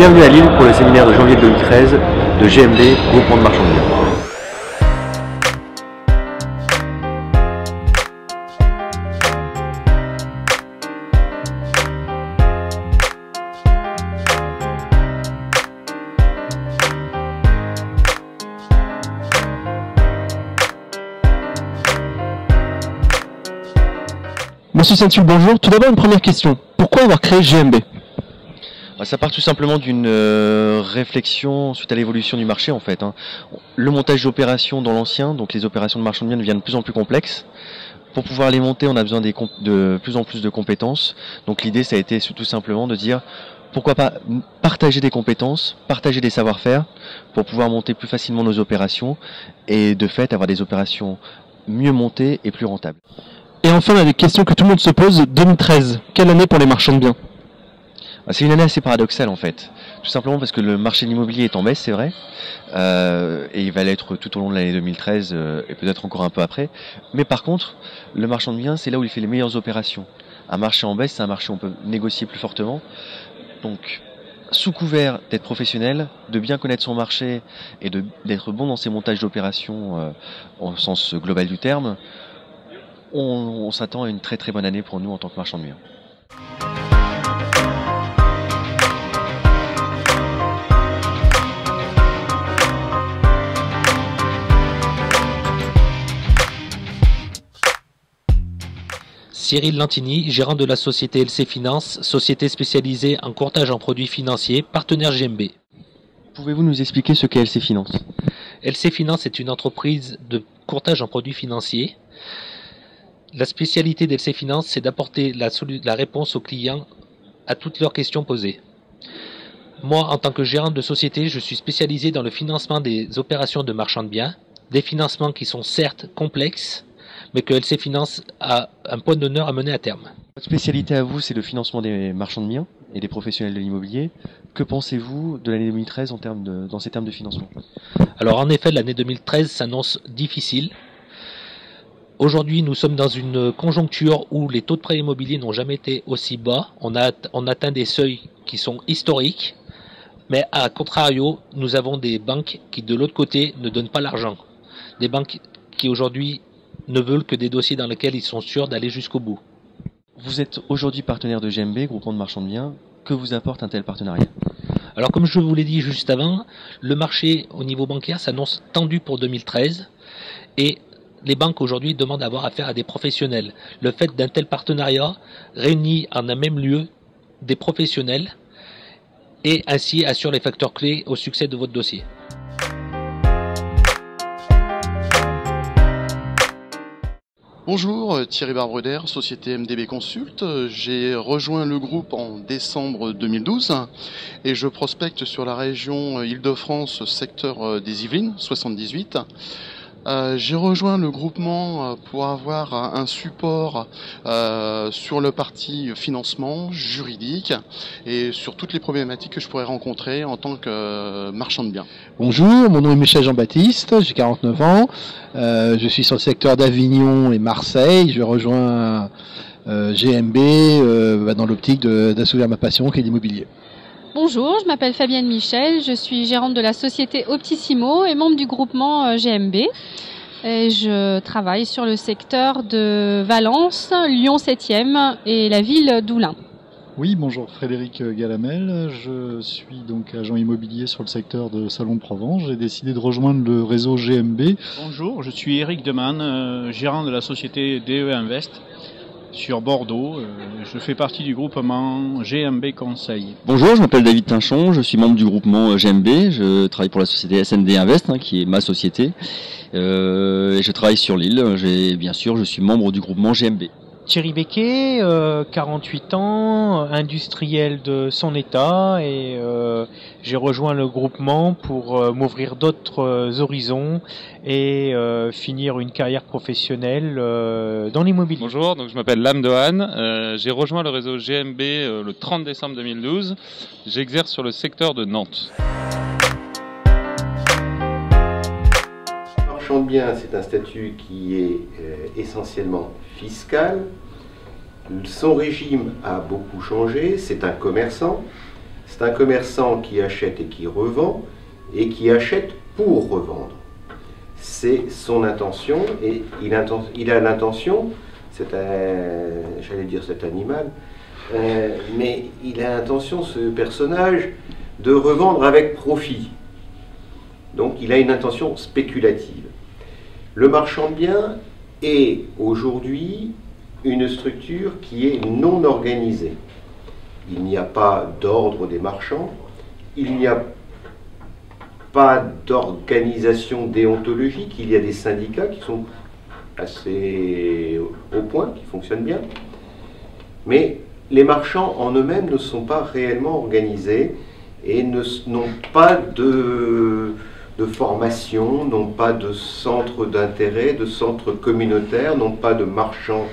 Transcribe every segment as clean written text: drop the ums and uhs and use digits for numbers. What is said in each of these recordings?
Bienvenue à Lille pour le séminaire de janvier 2013 de GMB, Groupement de Marchands de Biens. Monsieur Saint-Tulle, bonjour. Tout d'abord, une première question. Pourquoi avoir créé GMB ? Ça part tout simplement d'une réflexion suite à l'évolution du marché en fait. Le montage d'opérations dans l'ancien, donc les opérations de marchand de biens deviennent de plus en plus complexes. Pour pouvoir les monter, on a besoin de plus en plus de compétences. Donc l'idée, ça a été tout simplement de dire pourquoi pas partager des compétences, partager des savoir-faire pour pouvoir monter plus facilement nos opérations et de fait avoir des opérations mieux montées et plus rentables. Et enfin, la question que tout le monde se pose, 2013, quelle année pour les marchands de biens ? C'est une année assez paradoxale en fait, tout simplement parce que le marché de l'immobilier est en baisse, c'est vrai, et il va l'être tout au long de l'année 2013 et peut-être encore un peu après, mais par contre, le marchand de biens, c'est là où il fait les meilleures opérations. Un marché en baisse, c'est un marché où on peut négocier plus fortement, donc sous couvert d'être professionnel, de bien connaître son marché et d'être bon dans ses montages d'opérations au sens global du terme, on s'attend à une très très bonne année pour nous en tant que marchand de biens. Cyril Lantini, gérant de la société LC Finance, société spécialisée en courtage en produits financiers, partenaire GMB. Pouvez-vous nous expliquer ce qu'est LC Finance ? LC Finance est une entreprise de courtage en produits financiers. La spécialité d'LC Finance, c'est d'apporter la réponse aux clients à toutes leurs questions posées. Moi, en tant que gérant de société, je suis spécialisé dans le financement des opérations de marchands de biens, des financements qui sont certes complexes, mais que LC Finance a un point d'honneur à mener à terme. Votre spécialité à vous, c'est le financement des marchands de biens et des professionnels de l'immobilier. Que pensez-vous de l'année 2013 dans ces termes de financement ? Alors en effet, l'année 2013 s'annonce difficile. Aujourd'hui, nous sommes dans une conjoncture où les taux de prêt immobilier n'ont jamais été aussi bas. On atteint des seuils qui sont historiques, mais à contrario, nous avons des banques qui, de l'autre côté, ne donnent pas l'argent. Des banques qui aujourd'hui ne veulent que des dossiers dans lesquels ils sont sûrs d'aller jusqu'au bout. Vous êtes aujourd'hui partenaire de GMB, Groupement de Marchands de Biens. Que vous apporte un tel partenariat ? Alors comme je vous l'ai dit juste avant, le marché au niveau bancaire s'annonce tendu pour 2013 et les banques aujourd'hui demandent à avoir affaire à des professionnels. Le fait d'un tel partenariat réunit en un même lieu des professionnels et ainsi assure les facteurs clés au succès de votre dossier. Bonjour, Thierry Barbruder, société MDB Consult. J'ai rejoint le groupe en décembre 2012 et je prospecte sur la région Île-de-France, secteur des Yvelines, 78. J'ai rejoint le groupement pour avoir un support sur le parti financement, juridique et sur toutes les problématiques que je pourrais rencontrer en tant que marchand de biens. Bonjour, mon nom est Michel Jean-Baptiste, j'ai 49 ans, je suis sur le secteur d'Avignon et Marseille, je rejoins GMB dans l'optique d'assouvir ma passion qui est l'immobilier. Bonjour, je m'appelle Fabienne Michel, je suis gérante de la société Optissimo et membre du groupement GMB. Et je travaille sur le secteur de Valence, Lyon 7e et la ville d'Oulin. Oui, bonjour, Frédéric Galamel, je suis donc agent immobilier sur le secteur de Salon de Provence. J'ai décidé de rejoindre le réseau GMB. Bonjour, je suis Eric Demann, gérant de la société DE Invest sur Bordeaux. Je fais partie du groupement GMB Conseil. Bonjour, je m'appelle David Tinchon, je suis membre du groupement GMB. Je travaille pour la société SND Invest, qui est ma société. Et je travaille sur l'île. Je suis membre du groupement GMB. Thierry Becquet, 48 ans, industriel de son état et j'ai rejoint le groupement pour m'ouvrir d'autres horizons et finir une carrière professionnelle dans l'immobilier. Bonjour, donc je m'appelle Lam Dohan, j'ai rejoint le réseau GMB le 30 décembre 2012, j'exerce sur le secteur de Nantes. Marchand de biens, c'est un statut qui est essentiellement fiscal. Son régime a beaucoup changé, c'est un commerçant, C'est un commerçant qui achète et qui revend, et qui achète pour revendre. C'est son intention, et il a l'intention, j'allais dire cet animal, mais il a l'intention, ce personnage, de revendre avec profit. Donc il a une intention spéculative. Le marchand de biens est aujourd'hui une structure qui est non organisée. Il n'y a pas d'ordre des marchands, il n'y a pas d'organisation déontologique, il y a des syndicats qui sont assez au point, qui fonctionnent bien, mais les marchands en eux-mêmes ne sont pas réellement organisés et n'ont pas de formation, n'ont pas de centre d'intérêt, de centre communautaire, n'ont pas de marchands,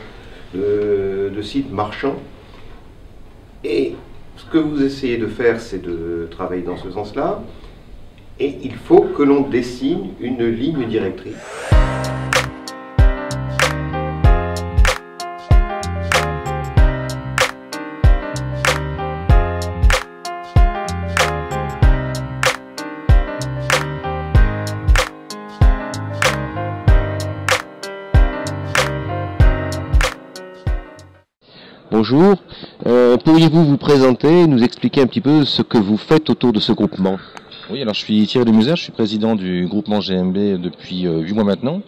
de sites marchands. Et ce que vous essayez de faire, c'est de travailler dans ce sens-là, et il faut que l'on dessine une ligne directrice. Bonjour, pourriez-vous vous présenter et nous expliquer un petit peu ce que vous faites autour de ce groupement? Oui, alors je suis Thierry Demusard, je suis président du groupement GMB depuis 8 mois maintenant.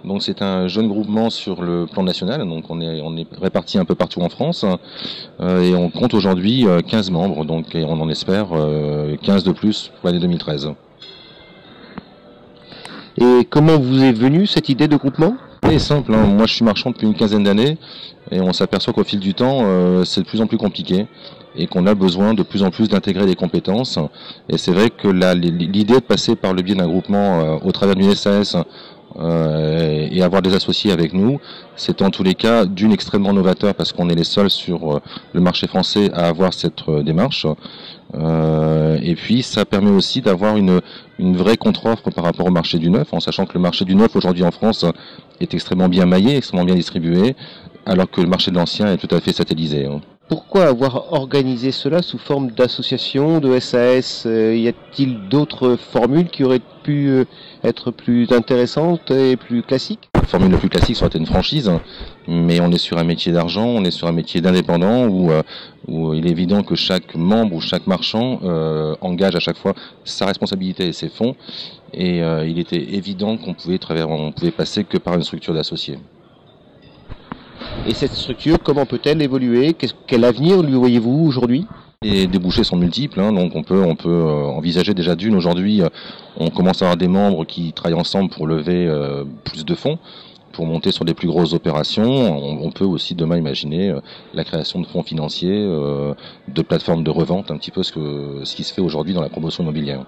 Donc c'est un jeune groupement sur le plan national, donc on est répartis un peu partout en France et on compte aujourd'hui 15 membres, donc et on en espère 15 de plus pour l'année 2013. Et comment vous est venue cette idée de groupement? C'est simple, hein. Moi je suis marchand depuis une quinzaine d'années et on s'aperçoit qu'au fil du temps c'est de plus en plus compliqué et qu'on a besoin de plus en plus d'intégrer des compétences. Et c'est vrai que l'idée de passer par le biais d'un groupement au travers d'une SAS et avoir des associés avec nous, c'est en tous les cas d'une extrêmement novateur parce qu'on est les seuls sur le marché français à avoir cette démarche. Et puis ça permet aussi d'avoir une vraie contre-offre par rapport au marché du neuf, en sachant que le marché du neuf aujourd'hui en France est extrêmement bien maillé, extrêmement bien distribué, alors que le marché de l'ancien est tout à fait satellisé. Pourquoi avoir organisé cela sous forme d'association, de SAS? Y a-t-il d'autres formules qui auraient pu être plus intéressantes et plus classiques? La formule la plus classique serait une franchise, mais on est sur un métier d'argent, on est sur un métier d'indépendant où il est évident que chaque membre ou chaque marchand engage à chaque fois sa responsabilité et ses fonds, et il était évident qu'on pouvait passer que par une structure d'associés. Et cette structure, comment peut-elle évoluer? Quel avenir lui voyez-vous aujourd'hui? Les débouchés sont multiples, hein, donc on peut envisager déjà d'une aujourd'hui, on commence à avoir des membres qui travaillent ensemble pour lever plus de fonds, pour monter sur des plus grosses opérations. On peut aussi demain imaginer la création de fonds financiers, de plateformes de revente, un petit peu ce qui se fait aujourd'hui dans la promotion immobilière.